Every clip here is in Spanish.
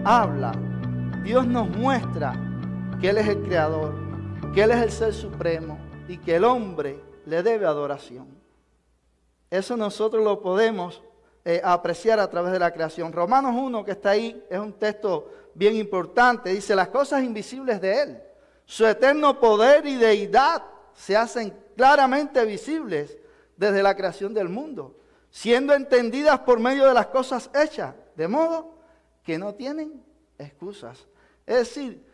habla, Dios nos muestra que Él es el Creador, que Él es el Ser Supremo y que el hombre le debe adoración. Eso nosotros lo podemos apreciar a través de la creación. Romanos 1, que está ahí, es un texto bien importante. Dice, las cosas invisibles de Él, su eterno poder y deidad se hacen claramente visibles desde la creación del mundo, siendo entendidas por medio de las cosas hechas, de modo que no tienen excusas. Es decir,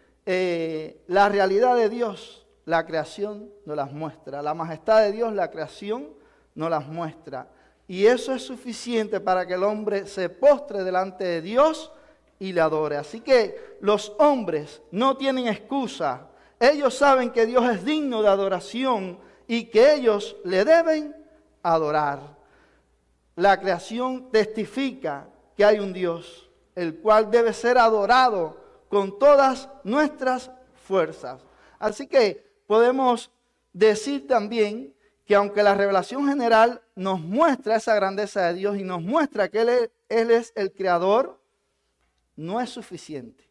la realidad de Dios, la creación nos las muestra. La majestad de Dios, la creación nos las muestra. Y eso es suficiente para que el hombre se postre delante de Dios y le adore. Así que los hombres no tienen excusa. Ellos saben que Dios es digno de adoración y que ellos le deben adorar. La creación testifica que hay un Dios, el cual debe ser adorado con todas nuestras fuerzas. Así que podemos decir también que aunque la revelación general nos muestra esa grandeza de Dios y nos muestra que Él es el Creador, no es suficiente.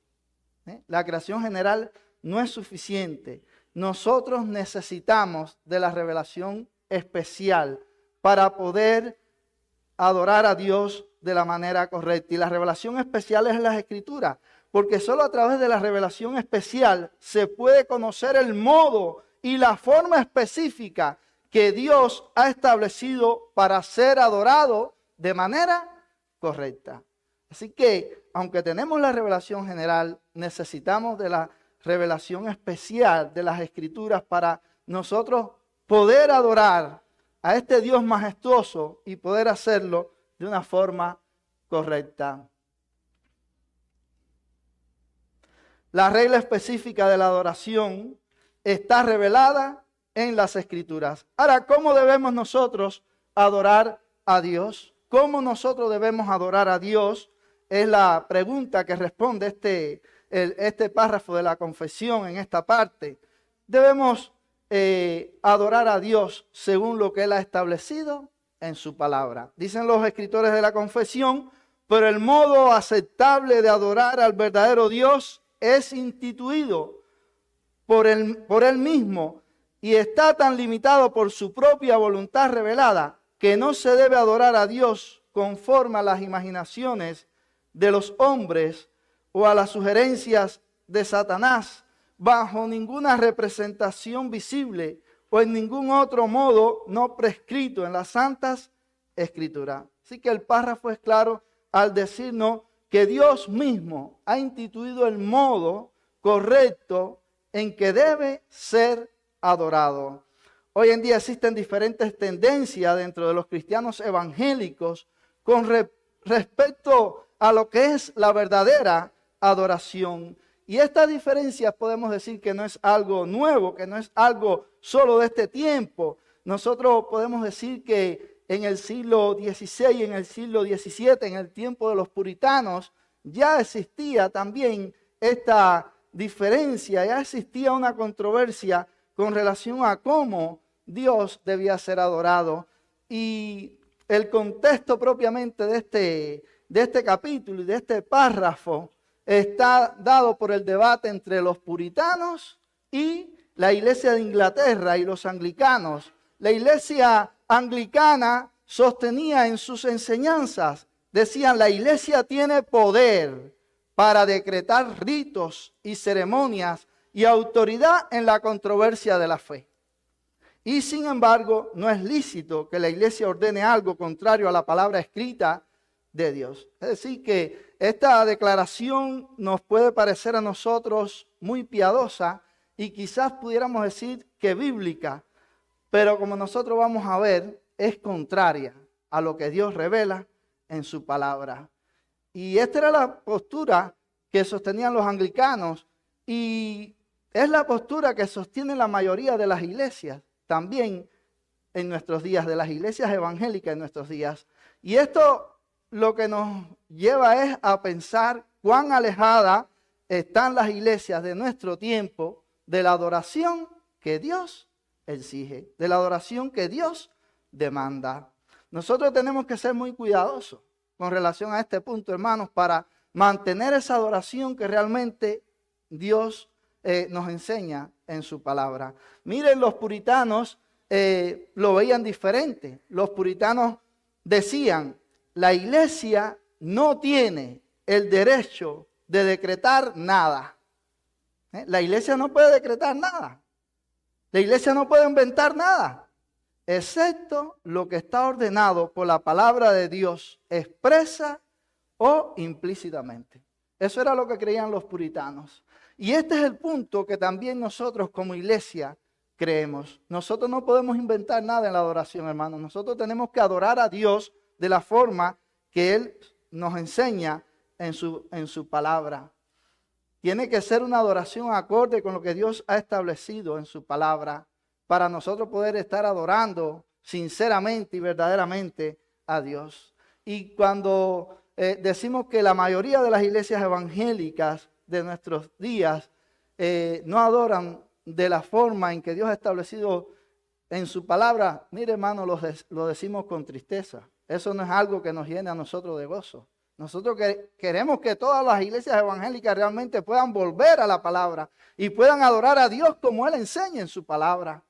La creación general no es suficiente. Nosotros necesitamos de la revelación especial para poder adorar a Dios de la manera correcta. Y la revelación especial es las Escrituras, porque solo a través de la revelación especial se puede conocer el modo y la forma específica que Dios ha establecido para ser adorado de manera correcta. Así que, aunque tenemos la revelación general, necesitamos de la revelación especial de las Escrituras para nosotros poder adorar a este Dios majestuoso y poder hacerlo de una forma correcta. La regla específica de la adoración está revelada en las Escrituras. Ahora, ¿cómo debemos nosotros adorar a Dios? ¿Cómo nosotros debemos adorar a Dios? Es la pregunta que responde este párrafo de la confesión en esta parte. Debemos adorar a Dios según lo que Él ha establecido en su palabra. Dicen los escritores de la confesión, pero el modo aceptable de adorar al verdadero Dios es instituido por él mismo y está tan limitado por su propia voluntad revelada que no se debe adorar a Dios conforme a las imaginaciones de los hombres o a las sugerencias de Satanás, bajo ninguna representación visible o en ningún otro modo no prescrito en las Santas Escrituras. Así que el párrafo es claro al decirnos que Dios mismo ha instituido el modo correcto en que debe ser adorado. Hoy en día existen diferentes tendencias dentro de los cristianos evangélicos con respecto a lo que es la verdadera adoración. Y estas diferencias podemos decir que no es algo nuevo, que no es algo solo de este tiempo. Nosotros podemos decir que en el siglo XVI, en el siglo XVII, en el tiempo de los puritanos, ya existía también esta diferencia, ya existía una controversia con relación a cómo Dios debía ser adorado. Y el contexto propiamente de este capítulo y de este párrafo está dado por el debate entre los puritanos y la iglesia de Inglaterra y los anglicanos. La iglesia anglicana sostenía en sus enseñanzas, decían, la iglesia tiene poder para decretar ritos y ceremonias y autoridad en la controversia de la fe. Y sin embargo, no es lícito que la iglesia ordene algo contrario a la palabra escrita de Dios. Es decir, que esta declaración nos puede parecer a nosotros muy piadosa y quizás pudiéramos decir que bíblica, pero como nosotros vamos a ver, es contraria a lo que Dios revela en su palabra. Y esta era la postura que sostenían los anglicanos y es la postura que sostiene la mayoría de las iglesias, también en nuestros días, de las iglesias evangélicas en nuestros días. Y esto lo que nos lleva es a pensar cuán alejadas están las iglesias de nuestro tiempo de la adoración que Dios exige, de la adoración que Dios demanda. Nosotros tenemos que ser muy cuidadosos con relación a este punto, hermanos, para mantener esa adoración que realmente Dios nos enseña en su palabra. Miren, los puritanos lo veían diferente. Los puritanos decían, la iglesia no tiene el derecho de decretar nada. La iglesia no puede decretar nada. La iglesia no puede inventar nada, excepto lo que está ordenado por la palabra de Dios, expresa o implícitamente. Eso era lo que creían los puritanos. Y este es el punto que también nosotros como iglesia creemos. Nosotros no podemos inventar nada en la adoración, hermanos. Nosotros tenemos que adorar a Dios de la forma que Él nos enseña en su palabra. Tiene que ser una adoración acorde con lo que Dios ha establecido en su palabra para nosotros poder estar adorando sinceramente y verdaderamente a Dios. Y cuando decimos que la mayoría de las iglesias evangélicas de nuestros días no adoran de la forma en que Dios ha establecido en su palabra, mire hermano, lo decimos con tristeza. Eso no es algo que nos llene a nosotros de gozo. Nosotros queremos que todas las iglesias evangélicas realmente puedan volver a la palabra y puedan adorar a Dios como Él enseña en su palabra.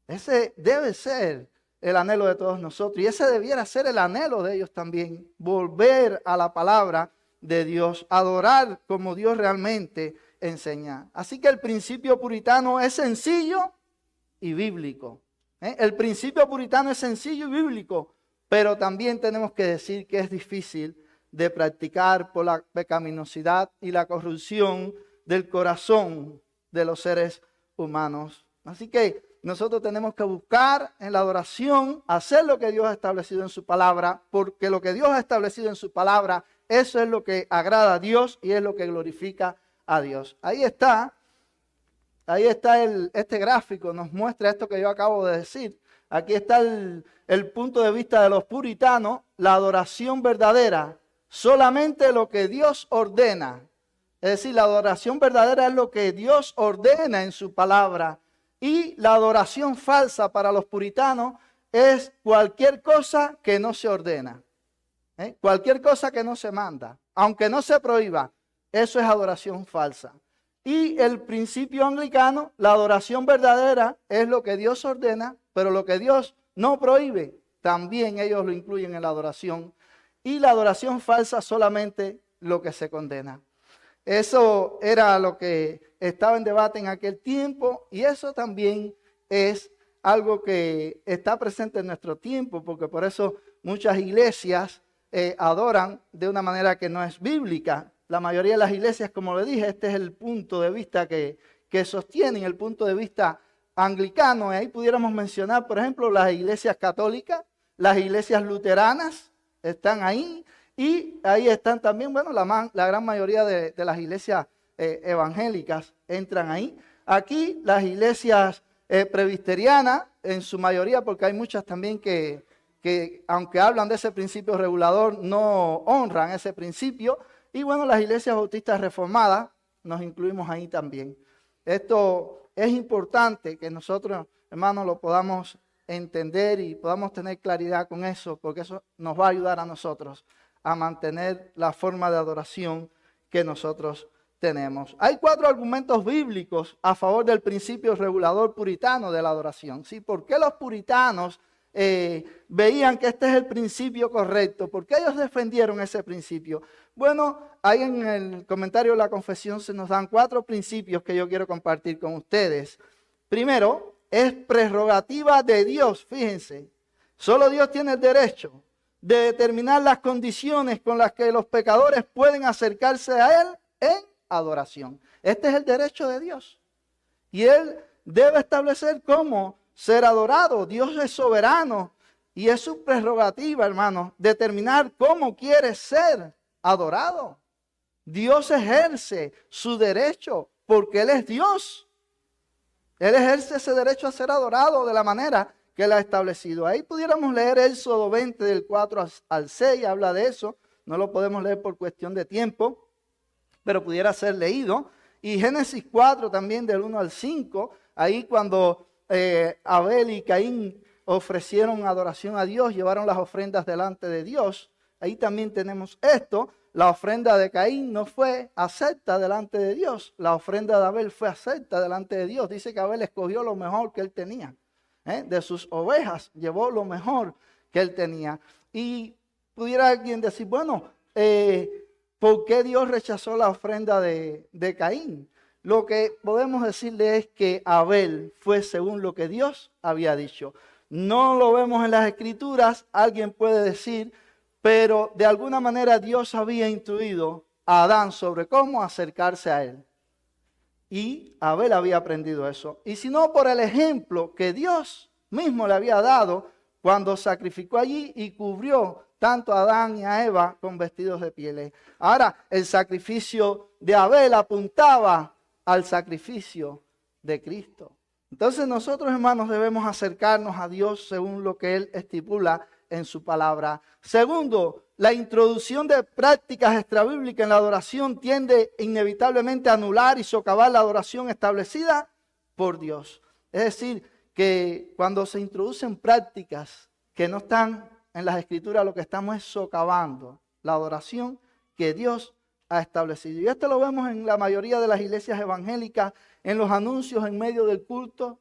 Ese debe ser el anhelo de todos nosotros y ese debiera ser el anhelo de ellos también. Volver a la palabra de Dios, adorar como Dios realmente enseña. Así que el principio puritano es sencillo y bíblico. El principio puritano es sencillo y bíblico. Pero también tenemos que decir que es difícil de practicar por la pecaminosidad y la corrupción del corazón de los seres humanos. Así que nosotros tenemos que buscar en la adoración hacer lo que Dios ha establecido en su palabra, porque lo que Dios ha establecido en su palabra, eso es lo que agrada a Dios y es lo que glorifica a Dios. Ahí está este gráfico, nos muestra esto que yo acabo de decir. Aquí está el punto de vista de los puritanos, la adoración verdadera, solamente lo que Dios ordena. Es decir, la adoración verdadera es lo que Dios ordena en su palabra. Y la adoración falsa para los puritanos es cualquier cosa que no se ordena. Cualquier cosa que no se manda, aunque no se prohíba, eso es adoración falsa. Y el principio anglicano, la adoración verdadera es lo que Dios ordena, pero lo que Dios no prohíbe, también ellos lo incluyen en la adoración. Y la adoración falsa solamente lo que se condena. Eso era lo que estaba en debate en aquel tiempo y eso también es algo que está presente en nuestro tiempo, porque por eso muchas iglesias adoran de una manera que no es bíblica. La mayoría de las iglesias, como le dije, este es el punto de vista que sostienen, el punto de vista anglicano. Y ahí pudiéramos mencionar, por ejemplo, las iglesias católicas, las iglesias luteranas están ahí. Y ahí están también, bueno, la gran mayoría de las iglesias evangélicas entran ahí. Aquí las iglesias presbiterianas, en su mayoría, porque hay muchas también que aunque hablan de ese principio regulador, no honran ese principio. Y bueno, las iglesias bautistas reformadas nos incluimos ahí también. Esto es importante que nosotros, hermanos, lo podamos entender y podamos tener claridad con eso, porque eso nos va a ayudar a nosotros a mantener la forma de adoración que nosotros tenemos. Hay 4 argumentos bíblicos a favor del principio regulador puritano de la adoración. ¿Sí? ¿Por qué los puritanos veían que este es el principio correcto? ¿Por qué ellos defendieron ese principio? Bueno, ahí en el comentario de la confesión se nos dan 4 principios que yo quiero compartir con ustedes. Primero, es prerrogativa de Dios, fíjense, solo Dios tiene el derecho de determinar las condiciones con las que los pecadores pueden acercarse a Él en adoración. Este es el derecho de Dios. Y Él debe establecer cómo ser adorado. Dios es soberano y es su prerrogativa, hermanos, determinar cómo quiere ser adorado. Dios ejerce su derecho porque Él es Dios. Él ejerce ese derecho a ser adorado de la manera que Él ha establecido. Ahí pudiéramos leer Éxodo 20 del 4 al 6, habla de eso. No lo podemos leer por cuestión de tiempo, pero pudiera ser leído. Y Génesis 4 también del 1 al 5, ahí cuando Abel y Caín ofrecieron adoración a Dios, llevaron las ofrendas delante de Dios. Ahí también tenemos esto. la ofrenda de Caín no fue acepta delante de Dios. La ofrenda de Abel fue acepta delante de Dios. Dice que Abel escogió lo mejor que él tenía. De sus ovejas llevó lo mejor que él tenía. Y pudiera alguien decir, bueno, ¿por qué Dios rechazó la ofrenda de Caín? Lo que podemos decirle es que Abel fue según lo que Dios había dicho. No lo vemos en las Escrituras, alguien puede decir, pero de alguna manera Dios había instruido a Adán sobre cómo acercarse a él. Y Abel había aprendido eso. Y si no, por el ejemplo que Dios mismo le había dado cuando sacrificó allí y cubrió tanto a Adán y a Eva con vestidos de pieles. Ahora, el sacrificio de Abel apuntaba al sacrificio de Cristo. Entonces nosotros, hermanos, debemos acercarnos a Dios según lo que Él estipula en su palabra. Segundo, la introducción de prácticas extrabíblicas en la adoración tiende inevitablemente a anular y socavar la adoración establecida por Dios. Es decir, que cuando se introducen prácticas que no están en las Escrituras, lo que estamos es socavando la adoración que Dios ha establecido. Y esto lo vemos en la mayoría de las iglesias evangélicas, en los anuncios en medio del culto,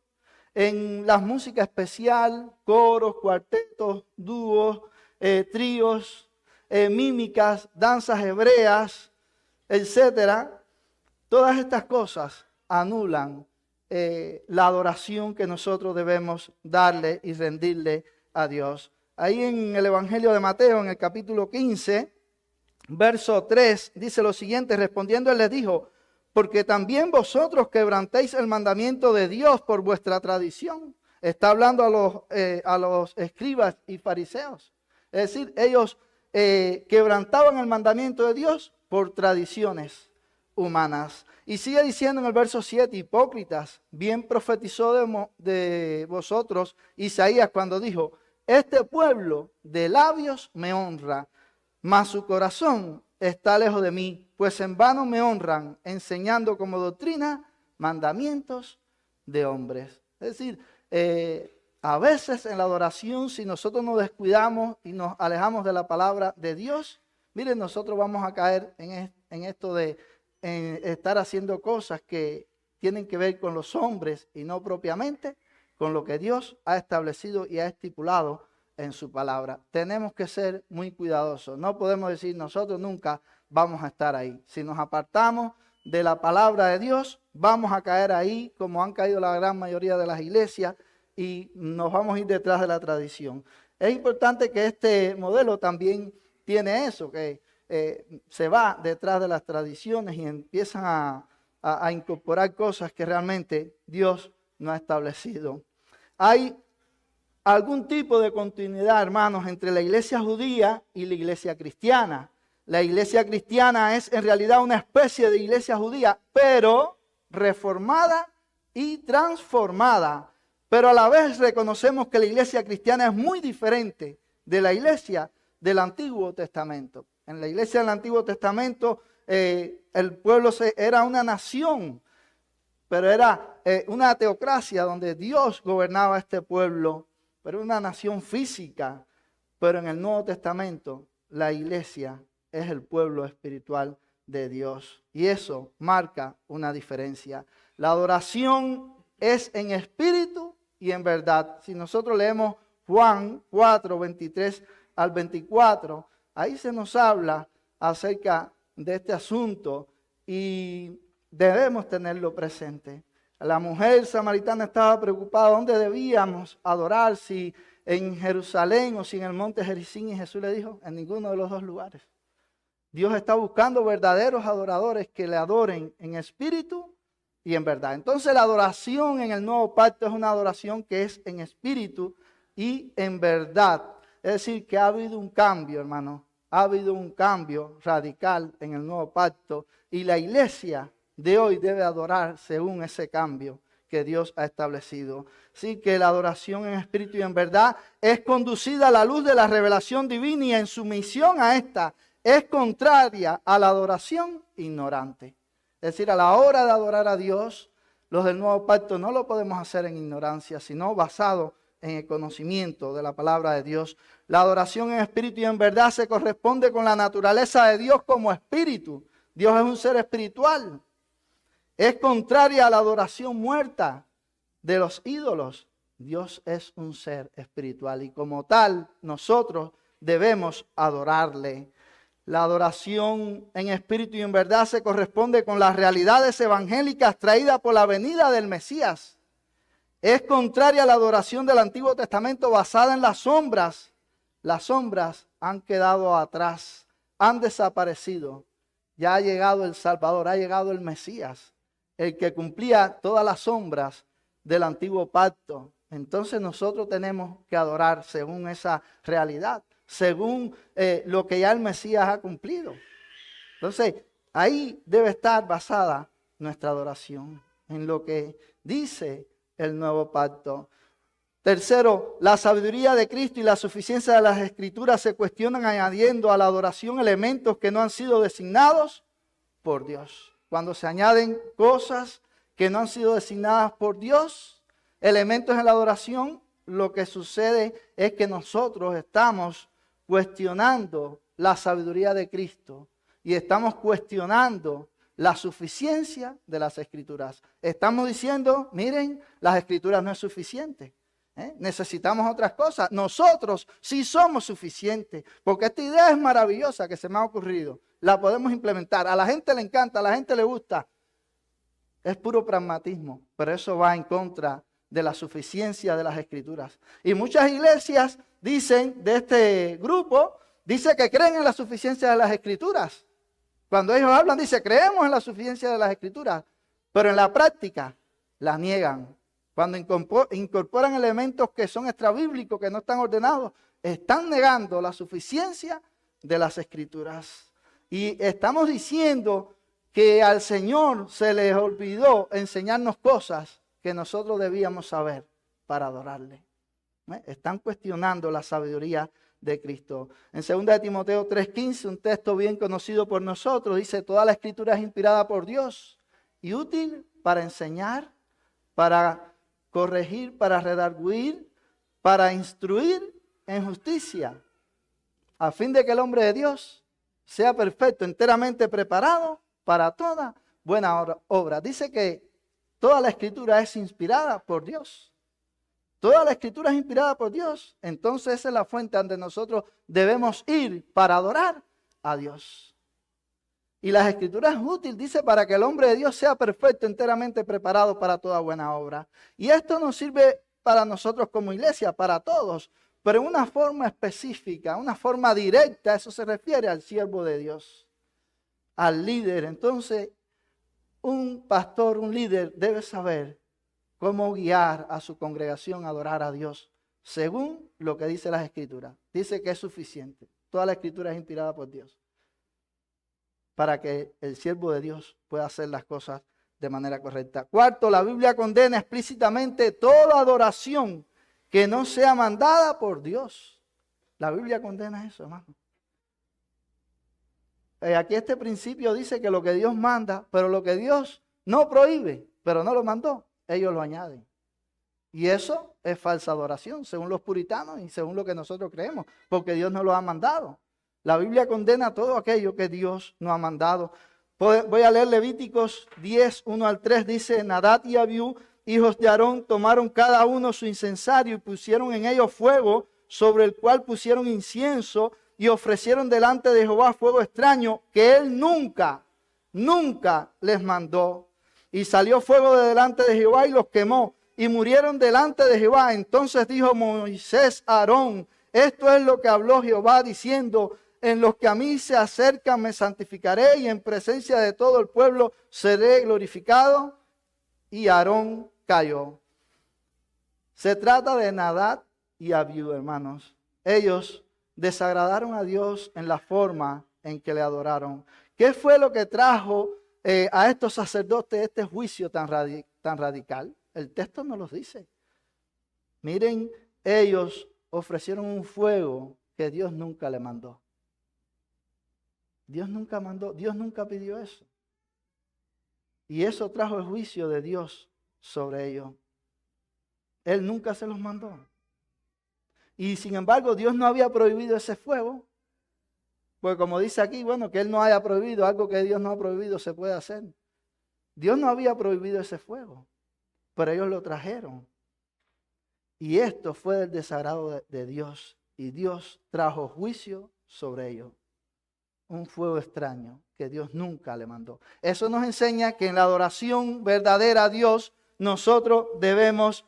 en la música especial, coros, cuartetos, dúos, tríos, mímicas, danzas hebreas, etcétera. Todas estas cosas anulan la adoración que nosotros debemos darle y rendirle a Dios. Ahí en el Evangelio de Mateo, en el capítulo 15, verso 3, dice lo siguiente: respondiendo él les dijo, porque también vosotros quebrantáis el mandamiento de Dios por vuestra tradición. Está hablando a los escribas y fariseos. Es decir, ellos quebrantaban el mandamiento de Dios por tradiciones humanas. Y sigue diciendo en el verso 7, hipócritas, bien profetizó de vosotros Isaías cuando dijo, este pueblo de labios me honra, mas su corazón está lejos de mí, pues en vano me honran, enseñando como doctrina mandamientos de hombres. Es decir, a veces en la adoración, si nosotros nos descuidamos y nos alejamos de la palabra de Dios, miren, nosotros vamos a caer en esto de estar haciendo cosas que tienen que ver con los hombres y no propiamente con lo que Dios ha establecido y ha estipulado en su palabra. Tenemos que ser muy cuidadosos. No podemos decir nosotros nunca vamos a estar ahí. Si nos apartamos de la palabra de Dios, vamos a caer ahí como han caído la gran mayoría de las iglesias y nos vamos a ir detrás de la tradición. Es importante que este modelo también tiene eso, que se va detrás de las tradiciones y empiezan a incorporar cosas que realmente Dios no ha establecido. Hay algún tipo de continuidad, hermanos, entre la iglesia judía y la iglesia cristiana. La iglesia cristiana es en realidad una especie de iglesia judía, pero reformada y transformada. Pero a la vez reconocemos que la iglesia cristiana es muy diferente de la iglesia del Antiguo Testamento. En la iglesia del Antiguo Testamento el pueblo era una nación, pero era una teocracia donde Dios gobernaba este pueblo, pero una nación física. Pero en el Nuevo Testamento la iglesia es el pueblo espiritual de Dios. Y eso marca una diferencia. La adoración es en espíritu y en verdad. Si nosotros leemos Juan 4, 23 al 24, ahí se nos habla acerca de este asunto y debemos tenerlo presente. La mujer samaritana estaba preocupada dónde debíamos adorar, si en Jerusalén o si en el monte Gerizim, y Jesús le dijo, en ninguno de los dos lugares. Dios está buscando verdaderos adoradores que le adoren en espíritu y en verdad. Entonces la adoración en el nuevo pacto es una adoración que es en espíritu y en verdad. Es decir, que ha habido un cambio, hermano. Ha habido un cambio radical en el nuevo pacto y la iglesia de hoy debe adorar según ese cambio que Dios ha establecido. Así que la adoración en espíritu y en verdad es conducida a la luz de la revelación divina y en sumisión a esta es contraria a la adoración ignorante. Es decir, a la hora de adorar a Dios, los del nuevo pacto no lo podemos hacer en ignorancia, sino basado en el conocimiento de la palabra de Dios. La adoración en espíritu y en verdad se corresponde con la naturaleza de Dios como espíritu. Dios es un ser espiritual. Es contraria a la adoración muerta de los ídolos. Dios es un ser espiritual y como tal nosotros debemos adorarle. La adoración en espíritu y en verdad se corresponde con las realidades evangélicas traídas por la venida del Mesías. Es contraria a la adoración del Antiguo Testamento basada en las sombras. Las sombras han quedado atrás, han desaparecido. Ya ha llegado el Salvador, ha llegado el Mesías, el que cumplía todas las sombras del antiguo pacto. Entonces nosotros tenemos que adorar según esa realidad, según lo que ya el Mesías ha cumplido. Entonces ahí debe estar basada nuestra adoración, en lo que dice el nuevo pacto. Tercero, la sabiduría de Cristo y la suficiencia de las Escrituras se cuestionan añadiendo a la adoración elementos que no han sido designados por Dios. Cuando se añaden cosas que no han sido designadas por Dios, elementos en la adoración, lo que sucede es que nosotros estamos cuestionando la sabiduría de Cristo y estamos cuestionando la suficiencia de las Escrituras. Estamos diciendo, miren, las Escrituras no es suficiente. Necesitamos otras cosas. Nosotros sí somos suficientes, porque esta idea es maravillosa que se me ha ocurrido. La podemos implementar. A la gente le encanta, a la gente le gusta. Es puro pragmatismo, pero eso va en contra de la suficiencia de las Escrituras. Y muchas iglesias dicen, de este grupo, dice que creen en la suficiencia de las Escrituras. Cuando ellos hablan, dice, creemos en la suficiencia de las Escrituras, pero en la práctica la niegan. Cuando incorporan elementos que son extrabíblicos, que no están ordenados, están negando la suficiencia de las Escrituras. Y estamos diciendo que al Señor se les olvidó enseñarnos cosas que nosotros debíamos saber para adorarle. Están cuestionando la sabiduría de Cristo. En 2 Timoteo 3:15, un texto bien conocido por nosotros, dice, toda la Escritura es inspirada por Dios y útil para enseñar, para corregir, para redarguir, para instruir en justicia, a fin de que el hombre de Dios sea perfecto, enteramente preparado para toda buena obra. Dice que toda la Escritura es inspirada por Dios. Toda la Escritura es inspirada por Dios. Entonces esa es la fuente donde nosotros debemos ir para adorar a Dios. Y las Escrituras es útil, dice, para que el hombre de Dios sea perfecto, enteramente preparado para toda buena obra. Y esto nos sirve para nosotros como iglesia, para todos, pero en una forma específica, una forma directa. Eso se refiere al siervo de Dios, al líder. Entonces, un pastor, un líder debe saber cómo guiar a su congregación a adorar a Dios, según lo que dice las Escrituras. Dice que es suficiente. Toda la Escritura es inspirada por Dios, para que el siervo de Dios pueda hacer las cosas de manera correcta. Cuarto, la Biblia condena explícitamente toda adoración que no sea mandada por Dios. La Biblia condena eso, hermano. Aquí este principio dice que lo que Dios manda, pero lo que Dios no prohíbe, pero no lo mandó, ellos lo añaden. Y eso es falsa adoración, según los puritanos y según lo que nosotros creemos, porque Dios no lo ha mandado. La Biblia condena todo aquello que Dios no ha mandado. Voy a leer Levíticos 10, 1 al 3. Dice, Nadab y Abiú, hijos de Aarón, tomaron cada uno su incensario y pusieron en ellos fuego, sobre el cual pusieron incienso y ofrecieron delante de Jehová fuego extraño que él nunca les mandó. Y salió fuego de delante de Jehová y los quemó y murieron delante de Jehová. Entonces dijo Moisés a Aarón, esto es lo que habló Jehová diciendo, en los que a mí se acercan me santificaré y en presencia de todo el pueblo seré glorificado. Y Aarón cayó. Se trata de Nadab y Abiú, hermanos. Ellos desagradaron a Dios en la forma en que le adoraron. ¿Qué fue lo que trajo a estos sacerdotes este juicio tan radical? El texto nos lo dice. Miren, ellos ofrecieron un fuego que Dios nunca le mandó. Dios nunca mandó, Dios nunca pidió eso. Y eso trajo el juicio de Dios sobre ellos. Él nunca se los mandó. Y sin embargo, Dios no había prohibido ese fuego. Pues como dice aquí, bueno, que Él no haya prohibido algo que Dios no ha prohibido, se puede hacer. Dios no había prohibido ese fuego, pero ellos lo trajeron. Y esto fue del desagrado de Dios. Y Dios trajo juicio sobre ellos. Un fuego extraño que Dios nunca le mandó. Eso nos enseña que en la adoración verdadera a Dios, nosotros debemos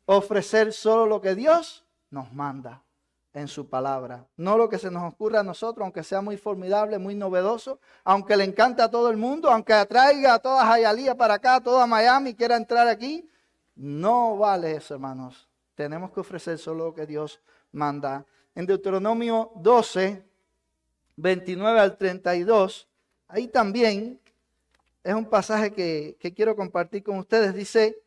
ofrecer solo lo que Dios nos manda en su palabra. No lo que se nos ocurra a nosotros, aunque sea muy formidable, muy novedoso, aunque le encante a todo el mundo, aunque atraiga a toda Hialeah para acá, a toda Miami quiera entrar aquí. No vale eso, hermanos. Tenemos que ofrecer solo lo que Dios manda. En Deuteronomio 12, 29 al 32, ahí también es un pasaje que quiero compartir con ustedes. Dice: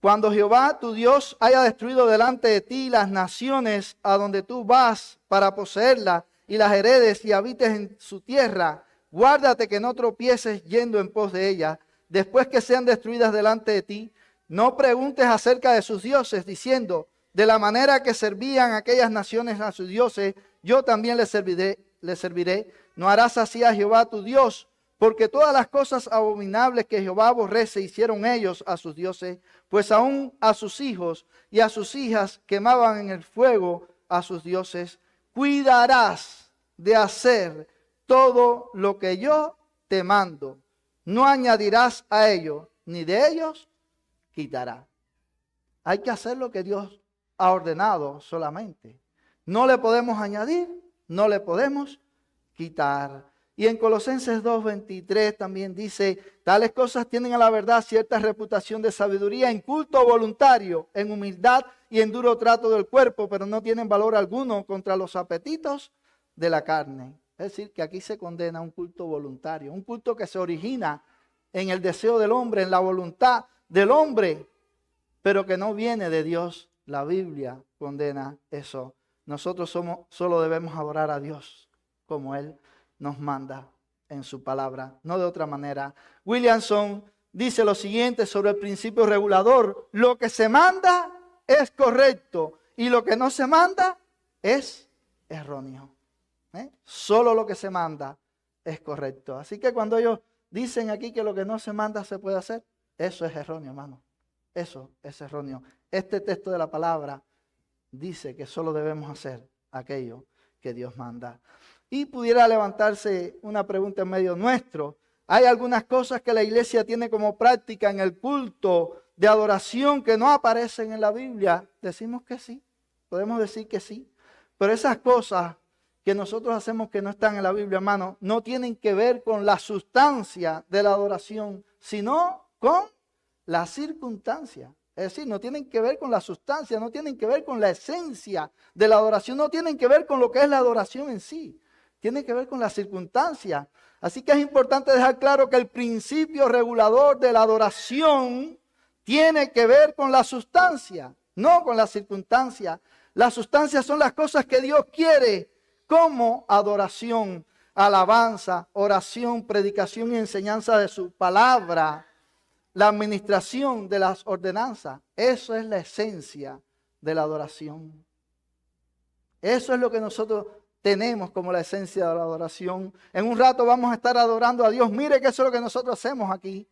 cuando Jehová tu Dios haya destruido delante de ti las naciones a donde tú vas para poseerlas y las heredes y habites en su tierra, guárdate que no tropieces yendo en pos de ellas, después que sean destruidas delante de ti. No preguntes acerca de sus dioses, diciendo: de la manera que servían aquellas naciones a sus dioses, yo también les serviré. No harás así a Jehová tu Dios, porque todas las cosas abominables que Jehová aborrece hicieron ellos a sus dioses, pues aún a sus hijos y a sus hijas quemaban en el fuego a sus dioses. Cuidarás de hacer todo lo que yo te mando. No añadirás a ello, ni de ellos quitará. Hay que hacer lo que Dios ha ordenado solamente. No le podemos añadir, no le podemos quitar. Y en Colosenses 2:23 también dice: tales cosas tienen a la verdad cierta reputación de sabiduría, en culto voluntario, en humildad y en duro trato del cuerpo, pero no tienen valor alguno contra los apetitos de la carne. Es decir, que aquí se condena un culto voluntario, un culto que se origina en el deseo del hombre, en la voluntad del hombre, pero que no viene de Dios. La Biblia condena eso. Nosotros solo debemos adorar a Dios como Él nos manda en su palabra, no de otra manera. Williamson dice lo siguiente sobre el principio regulador: lo que se manda es correcto y lo que no se manda es erróneo. Solo lo que se manda es correcto. Así que cuando ellos dicen aquí que lo que no se manda se puede hacer, eso es erróneo, hermano. Eso es erróneo. Este texto de la palabra dice que solo debemos hacer aquello que Dios manda. Y pudiera levantarse una pregunta en medio nuestro. ¿Hay algunas cosas que la iglesia tiene como práctica en el culto de adoración que no aparecen en la Biblia? Decimos que sí, podemos decir que sí. Pero esas cosas que nosotros hacemos que no están en la Biblia, hermano, no tienen que ver con la sustancia de la adoración, sino con la circunstancia. Es decir, no tienen que ver con la sustancia, no tienen que ver con la esencia de la adoración, no tienen que ver con lo que es la adoración en sí. Tiene que ver con la circunstancia. Así que es importante dejar claro que el principio regulador de la adoración tiene que ver con la sustancia, no con la circunstancia. Las sustancias son las cosas que Dios quiere como adoración, alabanza, oración, predicación y enseñanza de su palabra, la administración de las ordenanzas. Eso es la esencia de la adoración. Eso es lo que nosotros tenemos como la esencia de la adoración. En un rato vamos a estar adorando a Dios. Mire que eso es lo que nosotros hacemos aquí.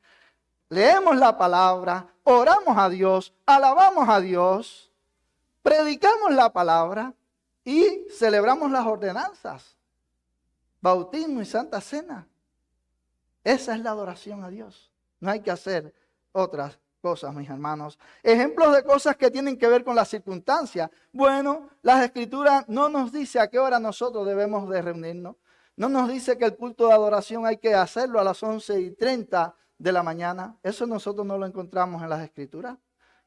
Leemos la palabra, oramos a Dios, alabamos a Dios, predicamos la palabra y celebramos las ordenanzas, bautismo y santa cena. Esa es la adoración a Dios. No hay que hacer otras cosas, mis hermanos. Ejemplos de cosas que tienen que ver con las circunstancias. Bueno, las Escrituras no nos dice a qué hora nosotros debemos de reunirnos. No nos dice que el culto de adoración hay que hacerlo a las 11:30 de la mañana. Eso nosotros no lo encontramos en las Escrituras.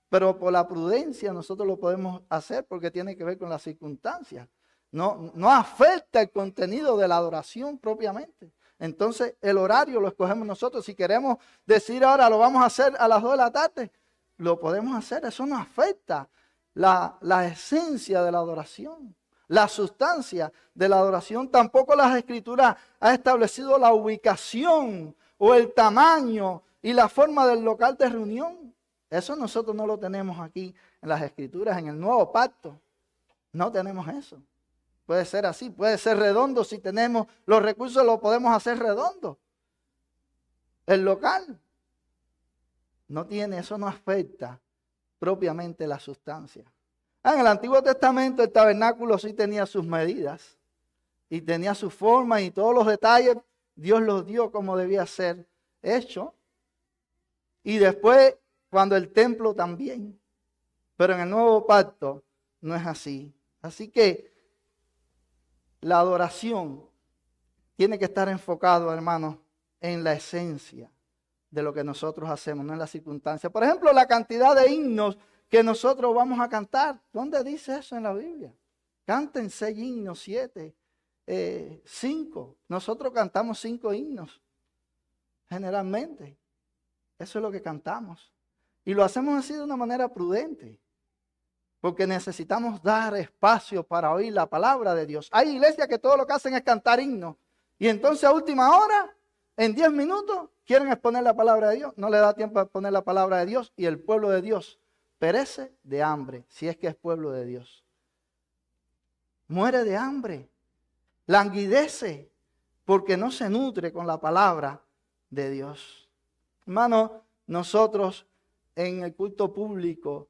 Pero por la prudencia nosotros lo podemos hacer porque tiene que ver con las circunstancias. No afecta el contenido de la adoración propiamente. Entonces el horario lo escogemos nosotros. Si queremos decir ahora lo vamos a hacer a las 2 de la tarde, lo podemos hacer. Eso no afecta la esencia de la adoración, la sustancia de la adoración. Tampoco las Escrituras han establecido la ubicación o el tamaño y la forma del local de reunión. Eso nosotros no lo tenemos aquí en las Escrituras, en el Nuevo Pacto. No tenemos eso. Puede ser así, puede ser redondo. Si tenemos los recursos, lo podemos hacer redondo. El local no tiene, eso no afecta propiamente la sustancia. En el Antiguo Testamento el tabernáculo sí tenía sus medidas y tenía su forma y todos los detalles Dios los dio como debía ser hecho. Y después cuando el templo también. Pero en el nuevo pacto no es así. Así que la adoración tiene que estar enfocado, hermanos, en la esencia de lo que nosotros hacemos, no en las circunstancias. Por ejemplo, la cantidad de himnos que nosotros vamos a cantar. ¿Dónde dice eso en la Biblia? Canten 6 himnos, 7, 5. Nosotros cantamos 5 himnos, generalmente. Eso es lo que cantamos. Y lo hacemos así de una manera prudente. Porque necesitamos dar espacio para oír la palabra de Dios. Hay iglesias que todo lo que hacen es cantar himnos. Y entonces a última hora, en 10 minutos, quieren exponer la palabra de Dios. No le da tiempo a exponer la palabra de Dios. Y el pueblo de Dios perece de hambre, si es que es pueblo de Dios. Muere de hambre. Languidece porque no se nutre con la palabra de Dios. Hermano, nosotros en el culto público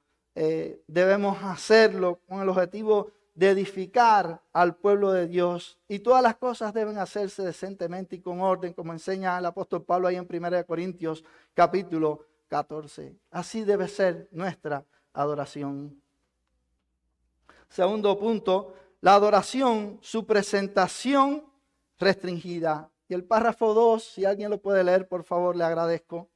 debemos hacerlo con el objetivo de edificar al pueblo de Dios, y todas las cosas deben hacerse decentemente y con orden, como enseña el apóstol Pablo ahí en 1 Corintios capítulo 14. Así debe ser nuestra adoración. Segundo punto, la adoración, su presentación restringida. Y el párrafo 2, si alguien lo puede leer, por favor, le agradezco.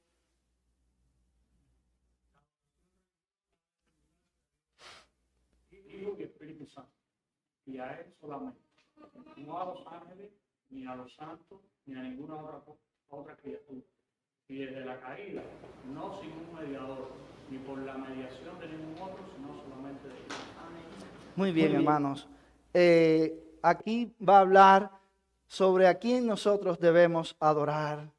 Y Espíritu Santo, y a Él solamente, no a los ángeles, ni a los santos, ni a ninguna otra criatura. Y desde la caída, no sin un mediador, ni por la mediación de ningún otro, sino solamente de Dios. Muy bien, hermanos. Aquí va a hablar sobre a quién nosotros debemos adorar.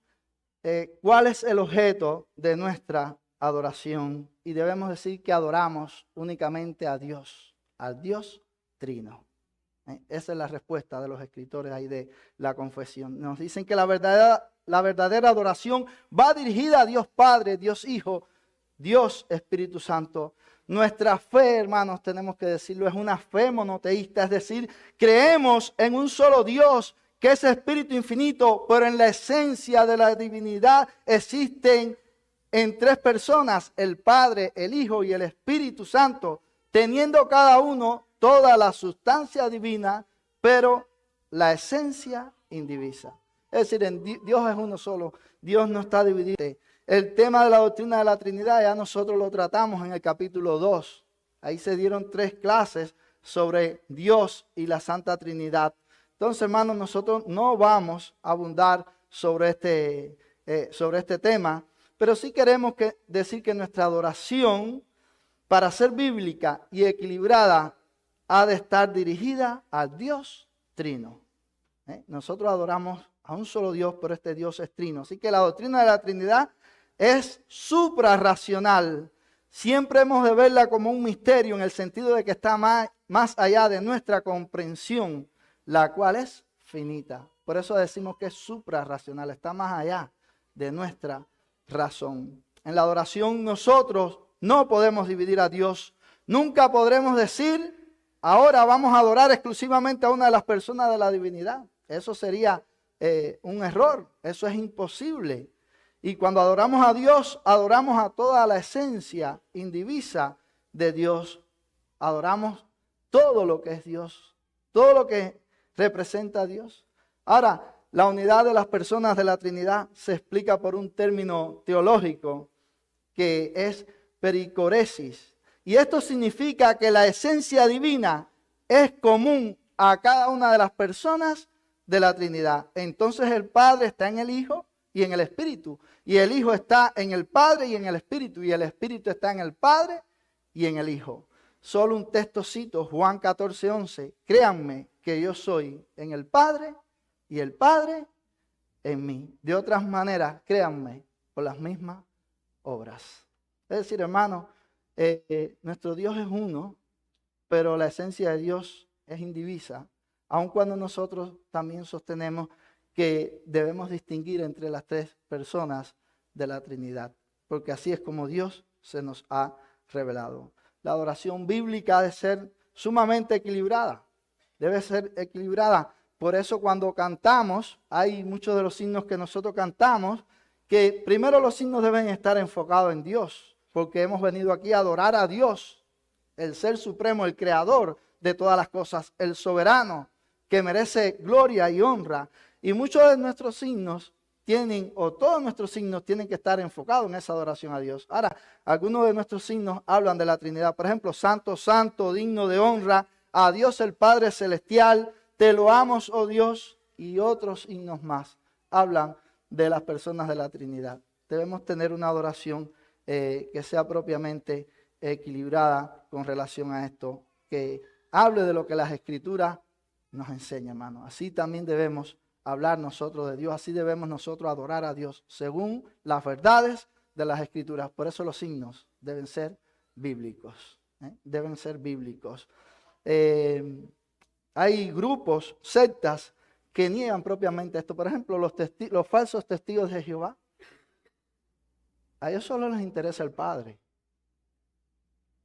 ¿Cuál es el objeto de nuestra adoración? Y debemos decir que adoramos únicamente a Dios, al Dios Trino. Esa es la respuesta de los escritores ahí de la confesión. Nos dicen que la verdadera adoración va dirigida a Dios Padre, Dios Hijo, Dios Espíritu Santo. Nuestra fe, hermanos, tenemos que decirlo, es una fe monoteísta, es decir, creemos en un solo Dios, que es Espíritu infinito, pero en la esencia de la divinidad existen en 3 personas, el Padre, el Hijo y el Espíritu Santo, teniendo cada uno toda la sustancia divina, pero la esencia indivisa. Es decir, Dios es uno solo, Dios no está dividido. El tema de la doctrina de la Trinidad ya nosotros lo tratamos en el capítulo 2. Ahí se dieron 3 clases sobre Dios y la Santa Trinidad. Entonces, hermanos, nosotros no vamos a abundar sobre este tema, pero sí queremos decir que nuestra adoración, para ser bíblica y equilibrada, ha de estar dirigida al Dios Trino. Nosotros adoramos a un solo Dios, pero este Dios es Trino. Así que la doctrina de la Trinidad es suprarracional. Siempre hemos de verla como un misterio en el sentido de que está más allá de nuestra comprensión, la cual es finita. Por eso decimos que es suprarracional, está más allá de nuestra razón. En la adoración nosotros no podemos dividir a Dios. Nunca podremos decir, ahora vamos a adorar exclusivamente a una de las personas de la divinidad. Eso sería un error, eso es imposible. Y cuando adoramos a Dios, adoramos a toda la esencia indivisa de Dios. Adoramos todo lo que es Dios, todo lo que representa a Dios. Ahora, la unidad de las personas de la Trinidad se explica por un término teológico que es pericoresis. Y esto significa que la esencia divina es común a cada una de las personas de la Trinidad. Entonces el Padre está en el Hijo y en el Espíritu. Y el Hijo está en el Padre y en el Espíritu. Y el Espíritu está en el Padre y en el Hijo. Solo un texto cito, Juan 14:11. Créanme que yo soy en el Padre y el Padre en mí. De otras maneras, créanme, por las mismas obras. Es decir, hermano, nuestro Dios es uno, pero la esencia de Dios es indivisa, aun cuando nosotros también sostenemos que debemos distinguir entre las tres personas de la Trinidad, porque así es como Dios se nos ha revelado. La adoración bíblica ha de ser sumamente equilibrada, debe ser equilibrada. Por eso cuando cantamos, hay muchos de los signos que nosotros cantamos, que primero los signos deben estar enfocados en Dios, porque hemos venido aquí a adorar a Dios, el Ser Supremo, el Creador de todas las cosas, el Soberano, que merece gloria y honra. Y muchos de nuestros signos tienen, o todos nuestros signos tienen que estar enfocados en esa adoración a Dios. Ahora, algunos de nuestros signos hablan de la Trinidad. Por ejemplo, Santo, Santo, digno de honra, a Dios el Padre Celestial, te loamos, oh Dios, y otros himnos más hablan de las personas de la Trinidad. Debemos tener una adoración que sea propiamente equilibrada con relación a esto, que hable de lo que las Escrituras nos enseñan, hermano. Así también debemos hablar nosotros de Dios, así debemos nosotros adorar a Dios, según las verdades de las Escrituras. Por eso los signos deben ser bíblicos, deben ser bíblicos. Hay grupos, sectas, que niegan propiamente esto. Por ejemplo, los falsos testigos de Jehová. A ellos solo les interesa el Padre.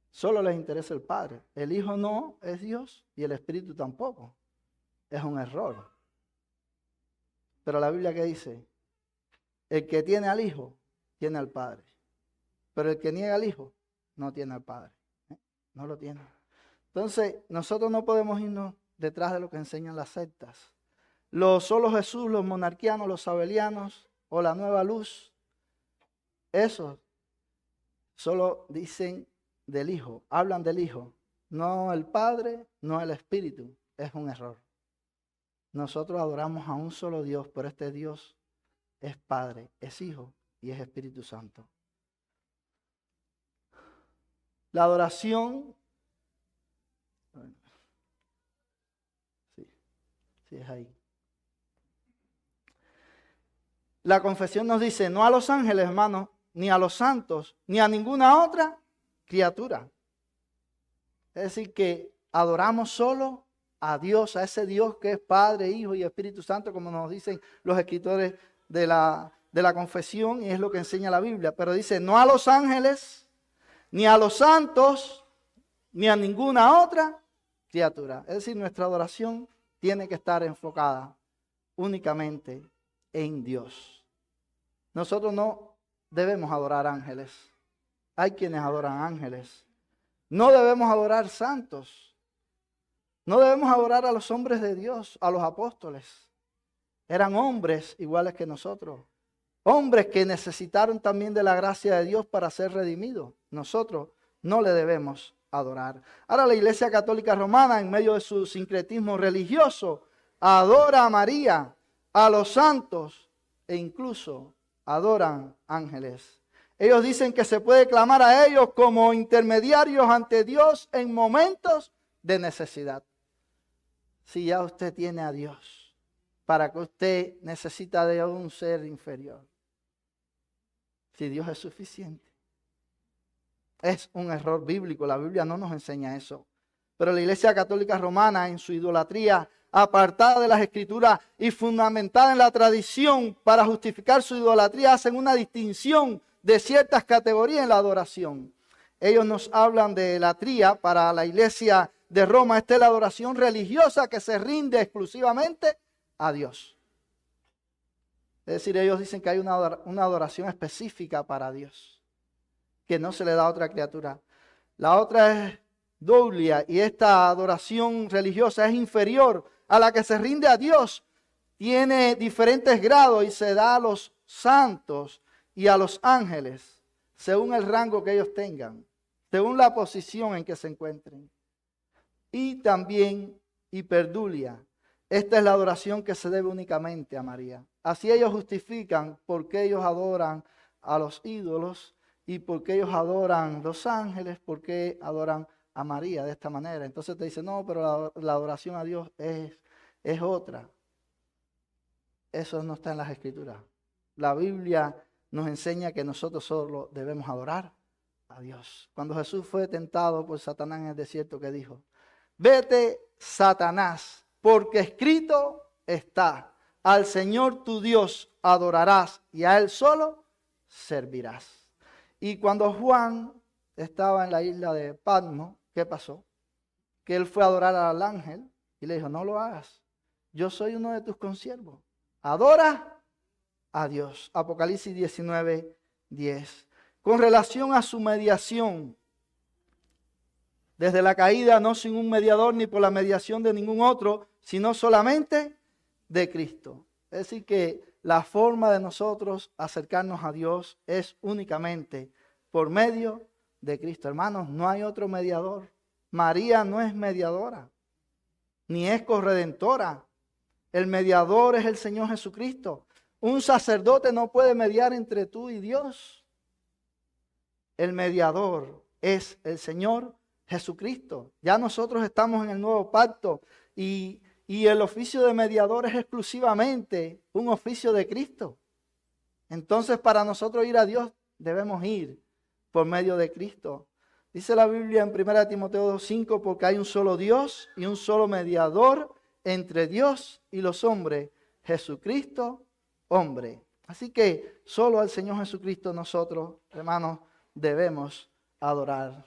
Solo les interesa el Padre. El Hijo no es Dios y el Espíritu tampoco. Es un error. Pero la Biblia, ¿qué dice? El que tiene al Hijo, tiene al Padre. Pero el que niega al Hijo, no tiene al Padre. No lo tiene. Entonces, nosotros no podemos irnos detrás de lo que enseñan las sectas. Los solo Jesús, los monarquianos, los sabelianos o la nueva luz, esos solo dicen del Hijo, hablan del Hijo, no el Padre, no el Espíritu. Es un error. Nosotros adoramos a un solo Dios, pero este Dios es Padre, es Hijo y es Espíritu Santo. La adoración, sí es ahí. La confesión nos dice, no a los ángeles, hermanos, ni a los santos, ni a ninguna otra criatura. Es decir, que adoramos solo a Dios, a ese Dios que es Padre, Hijo y Espíritu Santo, como nos dicen los escritores de la confesión, y es lo que enseña la Biblia. Pero dice, no a los ángeles, ni a los santos, ni a ninguna otra criatura. Es decir, nuestra adoración tiene que estar enfocada únicamente en Dios. Nosotros no debemos adorar ángeles. Hay quienes adoran ángeles. No debemos adorar santos. No debemos adorar a los hombres de Dios, a los apóstoles. Eran hombres iguales que nosotros. Hombres que necesitaron también de la gracia de Dios para ser redimidos. Nosotros no le debemos adorar. Ahora la Iglesia Católica Romana, en medio de su sincretismo religioso, adora a María, a los santos e incluso adoran ángeles. Ellos dicen que se puede clamar a ellos como intermediarios ante Dios en momentos de necesidad. Si ya usted tiene a Dios, ¿para que usted necesita de un ser inferior? Si Dios es suficiente. Es un error bíblico, la Biblia no nos enseña eso. Pero la Iglesia Católica Romana, en su idolatría apartada de las Escrituras y fundamentada en la tradición para justificar su idolatría, hacen una distinción de ciertas categorías en la adoración. Ellos nos hablan de latría. Para la Iglesia de Roma, esta es la adoración religiosa que se rinde exclusivamente a Dios. Es decir, ellos dicen que hay una adoración específica para Dios, que no se le da a otra criatura. La otra es doulia, y esta adoración religiosa es inferior a la que se rinde a Dios. Tiene diferentes grados y se da a los santos y a los ángeles, según el rango que ellos tengan, según la posición en que se encuentren. Y también hiperdulia. Esta es la adoración que se debe únicamente a María. Así ellos justifican por qué ellos adoran a los ídolos y por qué ellos adoran los ángeles, por qué adoran a María de esta manera. Entonces te dicen, no, pero la adoración a Dios es otra. Eso no está en las Escrituras. La Biblia nos enseña que nosotros solo debemos adorar a Dios. Cuando Jesús fue tentado por Satanás en el desierto, ¿qué dijo? vete, Satanás, porque escrito está, al Señor tu Dios adorarás y a Él solo servirás. Y cuando Juan estaba en la isla de Patmos, ¿qué pasó? Que él fue a adorar al ángel y le dijo, no lo hagas, yo soy uno de tus consiervos, adora a Dios. Apocalipsis 19:10. Con relación a su mediación, desde la caída, no sin un mediador ni por la mediación de ningún otro, sino solamente de Cristo. Es decir, que la forma de nosotros acercarnos a Dios es únicamente por medio de Cristo. Hermanos, no hay otro mediador. María no es mediadora, ni es corredentora. El mediador es el Señor Jesucristo. Un sacerdote no puede mediar entre tú y Dios. El mediador es el Señor Jesucristo. Ya nosotros estamos en el nuevo pacto y el oficio de mediador es exclusivamente un oficio de Cristo. Entonces, para nosotros ir a Dios, debemos ir por medio de Cristo. Dice la Biblia en 1 Timoteo 2:5, porque hay un solo Dios y un solo mediador entre Dios y los hombres, Jesucristo, hombre. Así que solo al Señor Jesucristo nosotros, hermanos, debemos adorar.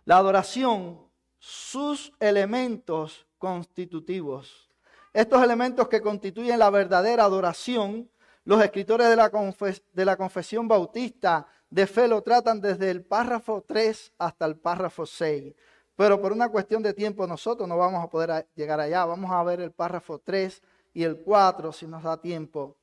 La adoración, sus elementos constitutivos. Estos elementos que constituyen la verdadera adoración, los escritores de la confesión bautista de fe lo tratan desde el párrafo 3 hasta el párrafo 6. Pero por una cuestión de tiempo nosotros no vamos a poder llegar allá. Vamos a ver el párrafo 3 y el 4 si nos da tiempo.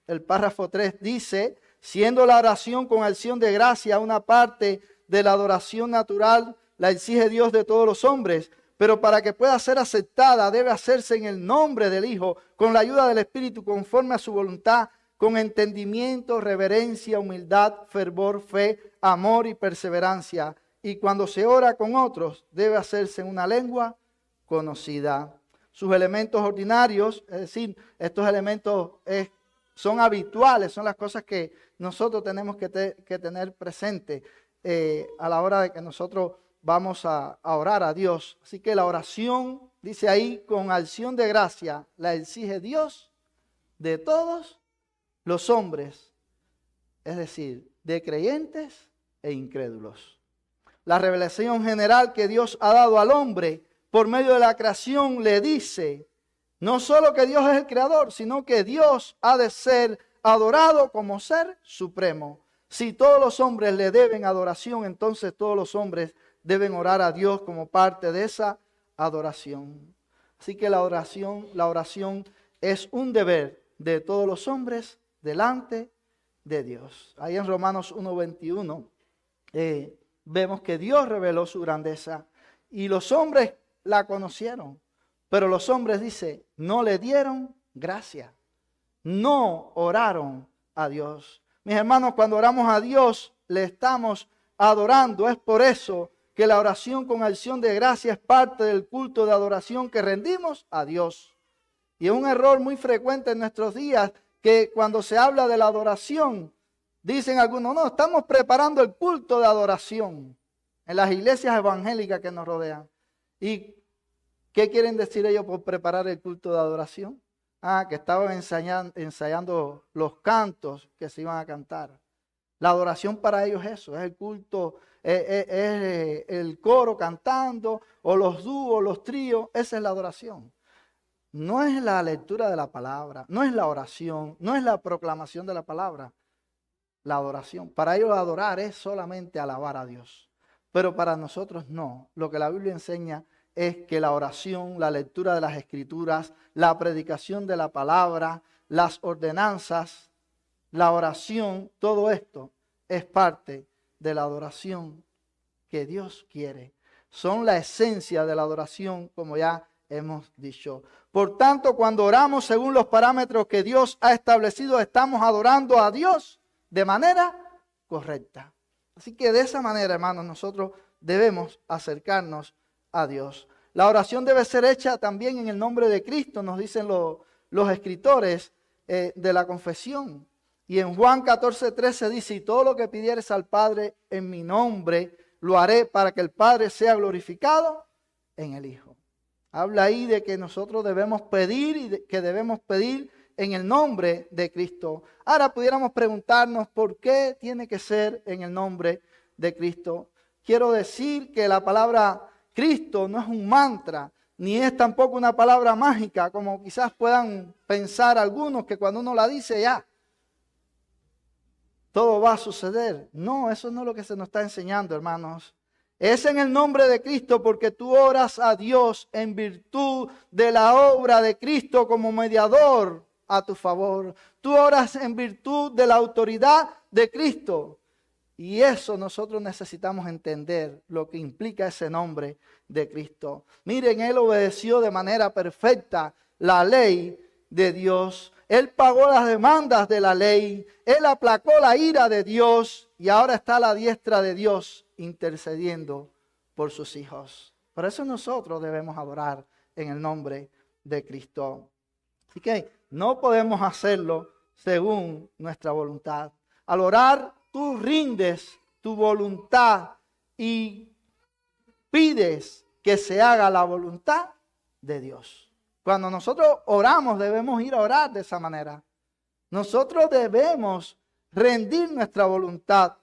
El párrafo 3 dice, siendo la oración con acción de gracia una parte de la adoración natural, la exige Dios de todos los hombres, pero para que pueda ser aceptada debe hacerse en el nombre del Hijo, con la ayuda del Espíritu, conforme a su voluntad, con entendimiento, reverencia, humildad, fervor, fe, amor y perseverancia. Y cuando se ora con otros, debe hacerse en una lengua conocida. Sus elementos ordinarios, es decir, estos elementos son habituales, son las cosas que nosotros tenemos que tener presente a la hora de que nosotros vamos a orar a Dios. Así que la oración, dice ahí, con acción de gracia, la exige Dios de todos los hombres, es decir, de creyentes e incrédulos. La revelación general que Dios ha dado al hombre por medio de la creación le dice, no solo que Dios es el creador, sino que Dios ha de ser adorado como ser supremo. Si todos los hombres le deben adoración, entonces todos los hombres deben orar a Dios como parte de esa adoración. Así que la oración es un deber de todos los hombres delante de Dios. Ahí en Romanos 1:21 vemos que Dios reveló su grandeza y los hombres la conocieron. Pero los hombres, dice, no le dieron gracia. No oraron a Dios. Mis hermanos, cuando oramos a Dios, le estamos adorando. Es por eso que la oración con acción de gracia es parte del culto de adoración que rendimos a Dios. Y es un error muy frecuente en nuestros días que cuando se habla de la adoración, dicen algunos, no, estamos preparando el culto de adoración en las iglesias evangélicas que nos rodean. ¿Y qué quieren decir ellos por preparar el culto de adoración? Que estaban ensayando los cantos que se iban a cantar. La adoración para ellos es eso, es el culto, es el coro cantando, o los dúos, los tríos, esa es la adoración. No es la lectura de la palabra, no es la oración, no es la proclamación de la palabra. La adoración, para ellos adorar es solamente alabar a Dios. Pero para nosotros no. Lo que la Biblia enseña es que la oración, la lectura de las Escrituras, la predicación de la palabra, las ordenanzas, la oración, todo esto es parte de la adoración que Dios quiere. Son la esencia de la adoración, como ya hemos dicho. Por tanto, cuando oramos según los parámetros que Dios ha establecido, estamos adorando a Dios de manera correcta. Así que de esa manera, hermanos, nosotros debemos acercarnos a Dios. La oración debe ser hecha también en el nombre de Cristo, nos dicen los escritores de la confesión. Y en Juan 14:13 dice, y todo lo que pidieres al Padre en mi nombre, lo haré para que el Padre sea glorificado en el Hijo. Habla ahí de que nosotros debemos pedir y que debemos pedir en el nombre de Cristo. Ahora pudiéramos preguntarnos por qué tiene que ser en el nombre de Cristo. Quiero decir que la palabra Cristo no es un mantra, ni es tampoco una palabra mágica, como quizás puedan pensar algunos que cuando uno la dice ya, todo va a suceder. No, eso no es lo que se nos está enseñando, hermanos. Es en el nombre de Cristo porque tú oras a Dios en virtud de la obra de Cristo como mediador a tu favor. Tú oras en virtud de la autoridad de Cristo. Y eso nosotros necesitamos entender lo que implica ese nombre de Cristo. Miren, Él obedeció de manera perfecta la ley de Dios. Él pagó las demandas de la ley. Él aplacó la ira de Dios y ahora está a la diestra de Dios intercediendo por sus hijos. Por eso nosotros debemos adorar en el nombre de Cristo. Así que no podemos hacerlo según nuestra voluntad. Al orar, tú rindes tu voluntad y pides que se haga la voluntad de Dios. Cuando nosotros oramos, debemos ir a orar de esa manera. Nosotros debemos rendir nuestra voluntad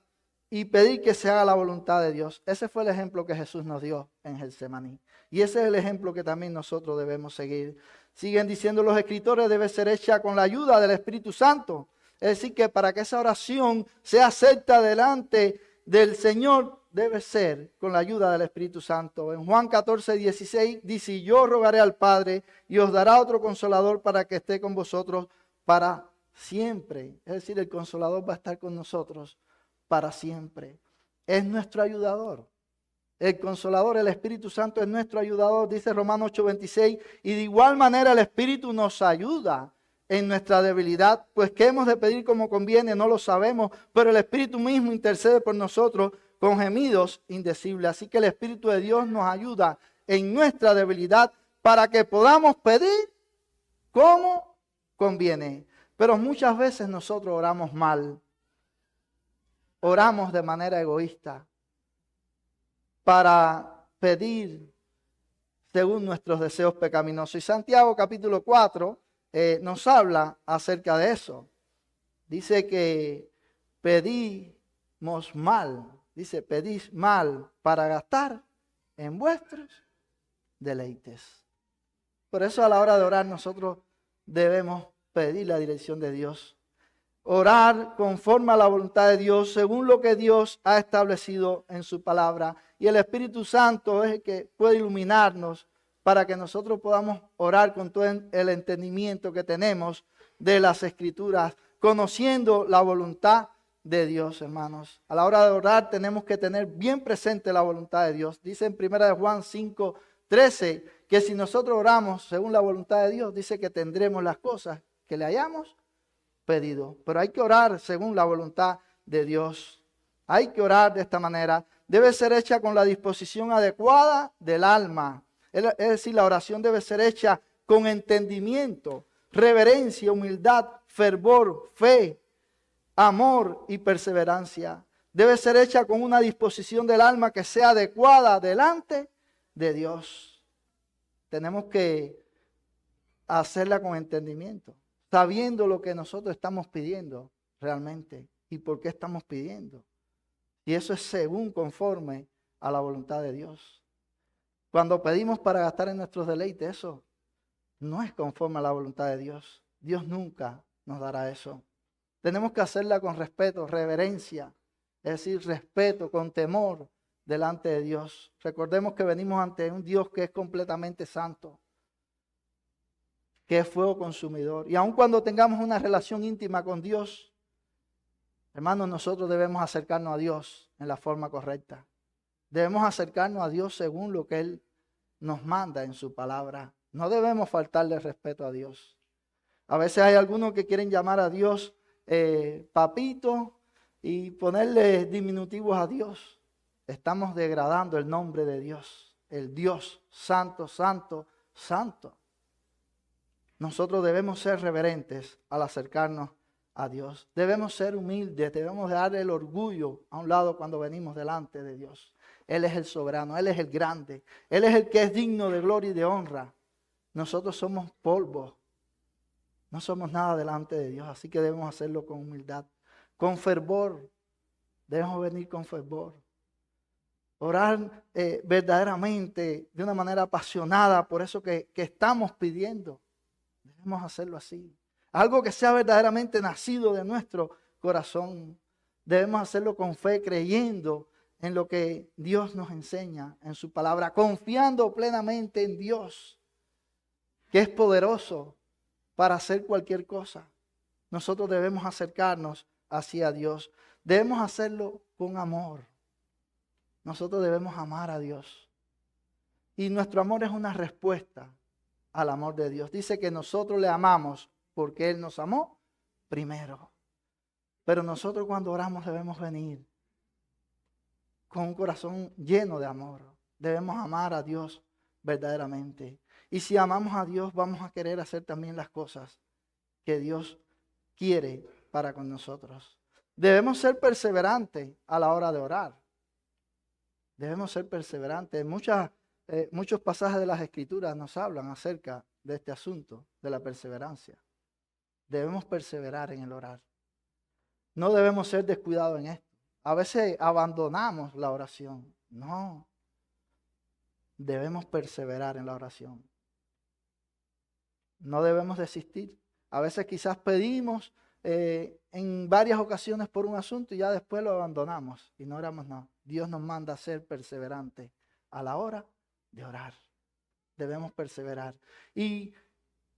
y pedir que se haga la voluntad de Dios. Ese fue el ejemplo que Jesús nos dio en Getsemaní. Y ese es el ejemplo que también nosotros debemos seguir. Siguen diciendo los escritores, debe ser hecha con la ayuda del Espíritu Santo. Es decir, que para que esa oración sea acepta delante del Señor, debe ser con la ayuda del Espíritu Santo. En Juan 14:16 dice, y yo rogaré al Padre y os dará otro consolador para que esté con vosotros para siempre. Es decir, el consolador va a estar con nosotros para siempre. Es nuestro ayudador. El consolador, el Espíritu Santo es nuestro ayudador, dice Romanos 8:26, y de igual manera el Espíritu nos ayuda en nuestra debilidad, pues qué hemos de pedir como conviene, no lo sabemos, pero el Espíritu mismo intercede por nosotros con gemidos indecibles. Así que el Espíritu de Dios nos ayuda en nuestra debilidad para que podamos pedir como conviene. Pero muchas veces nosotros oramos mal, oramos de manera egoísta para pedir según nuestros deseos pecaminosos. Y Santiago capítulo 4 nos habla acerca de eso. Dice que pedimos mal. Dice, pedís mal para gastar en vuestros deleites. Por eso a la hora de orar nosotros debemos pedir la dirección de Dios. Orar conforme a la voluntad de Dios, según lo que Dios ha establecido en su palabra. Y el Espíritu Santo es el que puede iluminarnos para que nosotros podamos orar con todo el entendimiento que tenemos de las Escrituras, conociendo la voluntad de Dios, hermanos. A la hora de orar tenemos que tener bien presente la voluntad de Dios. Dice en 1 Juan 5:13 que si nosotros oramos según la voluntad de Dios, dice que tendremos las cosas que le hayamos pedido. Pero hay que orar según la voluntad de Dios. Hay que orar de esta manera. Debe ser hecha con la disposición adecuada del alma. Es decir, la oración debe ser hecha con entendimiento, reverencia, humildad, fervor, fe, amor y perseverancia. Debe ser hecha con una disposición del alma que sea adecuada delante de Dios. Tenemos que hacerla con entendimiento, sabiendo lo que nosotros estamos pidiendo realmente y por qué estamos pidiendo. Y eso es según conforme a la voluntad de Dios. Cuando pedimos para gastar en nuestros deleites, eso no es conforme a la voluntad de Dios. Dios nunca nos dará eso. Tenemos que hacerla con respeto, reverencia, es decir, respeto, con temor delante de Dios. Recordemos que venimos ante un Dios que es completamente santo, que es fuego consumidor. Y aun cuando tengamos una relación íntima con Dios, hermanos, nosotros debemos acercarnos a Dios en la forma correcta. Debemos acercarnos a Dios según lo que Él nos manda en su palabra. No debemos faltarle respeto a Dios. A veces hay algunos que quieren llamar a Dios papito y ponerle diminutivos a Dios. Estamos degradando el nombre de Dios, el Dios santo, santo, santo. Nosotros debemos ser reverentes al acercarnos a Dios. Debemos ser humildes, debemos dar el orgullo a un lado cuando venimos delante de Dios. Él es el soberano, Él es el grande, Él es el que es digno de gloria y de honra. Nosotros somos polvo, no somos nada delante de Dios, así que debemos hacerlo con humildad, con fervor. Debemos venir con fervor. Orar verdaderamente, de una manera apasionada, por eso que estamos pidiendo. Debemos hacerlo así. Algo que sea verdaderamente nacido de nuestro corazón. Debemos hacerlo con fe, creyendo en lo que Dios nos enseña en su palabra, confiando plenamente en Dios, que es poderoso para hacer cualquier cosa. Nosotros debemos acercarnos hacia Dios. Debemos hacerlo con amor. Nosotros debemos amar a Dios. Y nuestro amor es una respuesta al amor de Dios. Dice que nosotros le amamos porque Él nos amó primero. Pero nosotros cuando oramos debemos venir con un corazón lleno de amor. Debemos amar a Dios verdaderamente. Y si amamos a Dios, vamos a querer hacer también las cosas que Dios quiere para con nosotros. Debemos ser perseverantes a la hora de orar. Debemos ser perseverantes. Muchos pasajes de las Escrituras nos hablan acerca de este asunto, de la perseverancia. Debemos perseverar en el orar. No debemos ser descuidados en esto. A veces abandonamos la oración. No. Debemos perseverar en la oración. No debemos desistir. A veces quizás pedimos en varias ocasiones por un asunto y ya después lo abandonamos y no oramos nada. Dios nos manda a ser perseverantes a la hora de orar. Debemos perseverar. ¿Y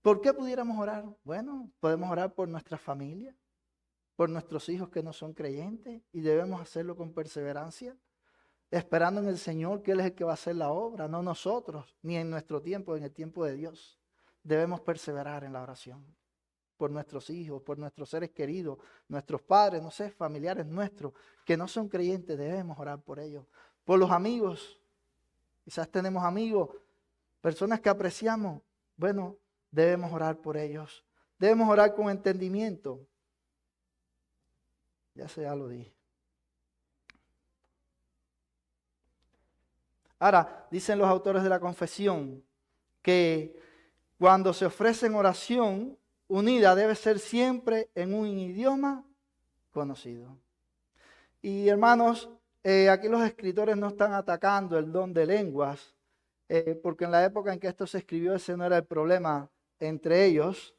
por qué pudiéramos orar? Bueno, podemos orar por nuestra familia, por nuestros hijos que no son creyentes y debemos hacerlo con perseverancia, esperando en el Señor que Él es el que va a hacer la obra, no nosotros, ni en nuestro tiempo, en el tiempo de Dios. Debemos perseverar en la oración por nuestros hijos, por nuestros seres queridos, nuestros padres, no sé, familiares nuestros que no son creyentes, debemos orar por ellos. Por los amigos, quizás tenemos amigos, personas que apreciamos, bueno, debemos orar por ellos. Debemos orar con entendimiento. Ya lo dije. Ahora, dicen los autores de la confesión que cuando se ofrece en oración unida debe ser siempre en un idioma conocido. Y hermanos, aquí los escritores no están atacando el don de lenguas, porque en la época en que esto se escribió ese no era el problema entre ellos.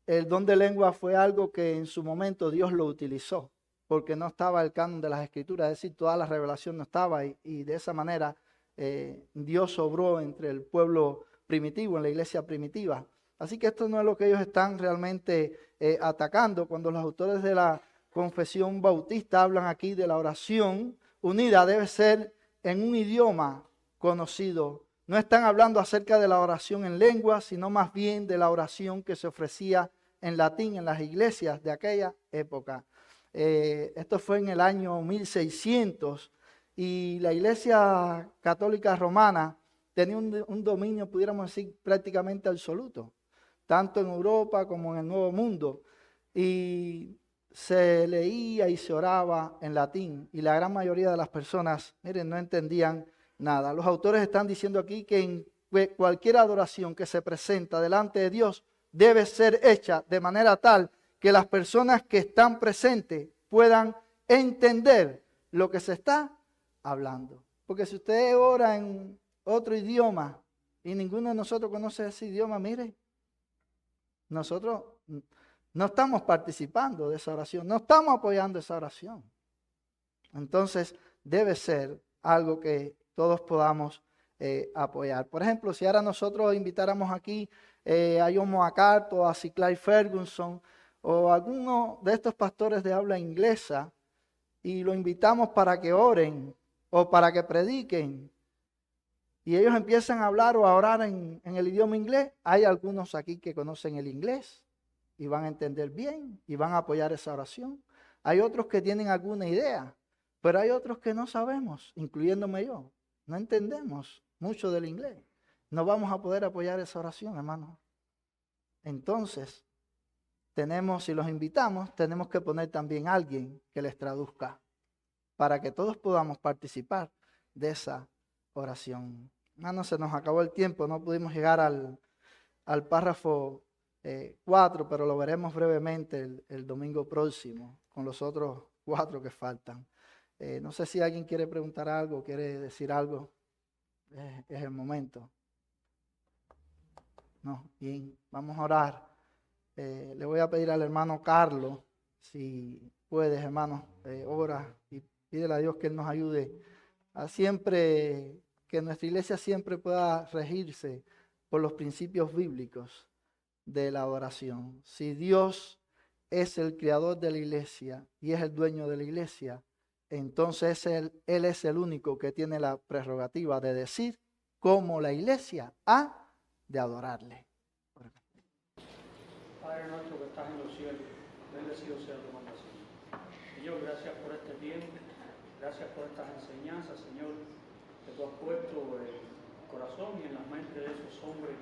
El don de lenguas fue algo que en su momento Dios lo utilizó, porque no estaba el canon de las escrituras, es decir, toda la revelación no estaba y de esa manera Dios obró entre el pueblo primitivo, en la iglesia primitiva. Así que esto no es lo que ellos están realmente atacando. Cuando los autores de la confesión bautista hablan aquí de la oración unida, debe ser en un idioma conocido. No están hablando acerca de la oración en lengua, sino más bien de la oración que se ofrecía en latín en las iglesias de aquella época. Esto fue en el año 1600 y la Iglesia Católica Romana tenía un dominio, pudiéramos decir, prácticamente absoluto, tanto en Europa como en el Nuevo Mundo. Y se leía y se oraba en latín y la gran mayoría de las personas, miren, no entendían nada. Los autores están diciendo aquí que en cualquier adoración que se presenta delante de Dios debe ser hecha de manera tal que las personas que están presentes puedan entender lo que se está hablando. Porque si usted ora en otro idioma y ninguno de nosotros conoce ese idioma, mire, nosotros no estamos participando de esa oración, no estamos apoyando esa oración. Entonces debe ser algo que todos podamos apoyar. Por ejemplo, si ahora nosotros invitáramos aquí a John MacArthur, a C. Clyde Ferguson o alguno de estos pastores de habla inglesa y lo invitamos para que oren o para que prediquen y ellos empiezan a hablar o a orar en el idioma inglés, hay algunos aquí que conocen el inglés y van a entender bien y van a apoyar esa oración. Hay otros que tienen alguna idea, pero hay otros que no sabemos, incluyéndome yo. No entendemos mucho del inglés. No vamos a poder apoyar esa oración, hermano. Entonces, si los invitamos, tenemos que poner también a alguien que les traduzca para que todos podamos participar de esa oración. Hermanos, se nos acabó el tiempo, no pudimos llegar al párrafo 4, pero lo veremos brevemente el domingo próximo con los otros 4 que faltan. No sé si alguien quiere preguntar algo, quiere decir algo. Es el momento. No, bien, vamos a orar. Le voy a pedir al hermano Carlos, si puedes, hermano, ora y pídele a Dios que Él nos ayude a siempre, que nuestra iglesia siempre pueda regirse por los principios bíblicos de la adoración. Si Dios es el creador de la iglesia y es el dueño de la iglesia, entonces Él es el único que tiene la prerrogativa de decir cómo la iglesia ha de adorarle. Padre nuestro que estás en los cielos, bendecido sea tu nombre, Señor. Señor, gracias por este tiempo, gracias por estas enseñanzas, Señor, que tú has puesto en el corazón y en la mente de esos hombres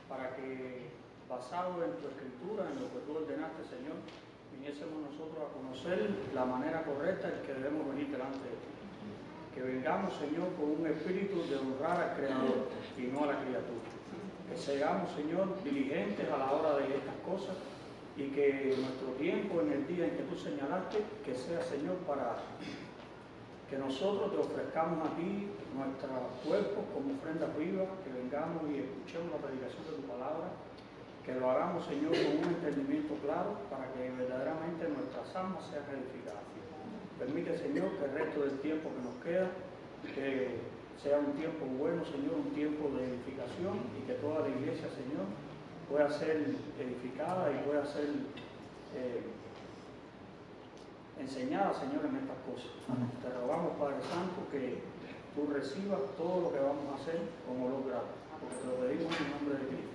para que, basado en tu escritura, en lo que tú ordenaste, Señor, viniésemos nosotros a conocer la manera correcta en que debemos venir delante de ti. Que vengamos, Señor, con un espíritu de honrar al Creador y no a la criatura. Que seamos, Señor, diligentes a la hora de estas cosas y que nuestro tiempo en el día en que tú señalaste, que sea, Señor, para que nosotros te ofrezcamos a ti nuestros cuerpos como ofrenda viva, que vengamos y escuchemos la predicación de tu palabra, que lo hagamos, Señor, con un entendimiento claro para que verdaderamente nuestras almas sean edificadas. Permite, Señor, que el resto del tiempo que nos queda, que sea un tiempo bueno, Señor, un tiempo de edificación y que toda la iglesia, Señor, pueda ser edificada y pueda ser enseñada, Señor, en estas cosas. Te rogamos, Padre Santo, que tú recibas todo lo que vamos a hacer con olor grato, porque te lo pedimos en el nombre de Cristo.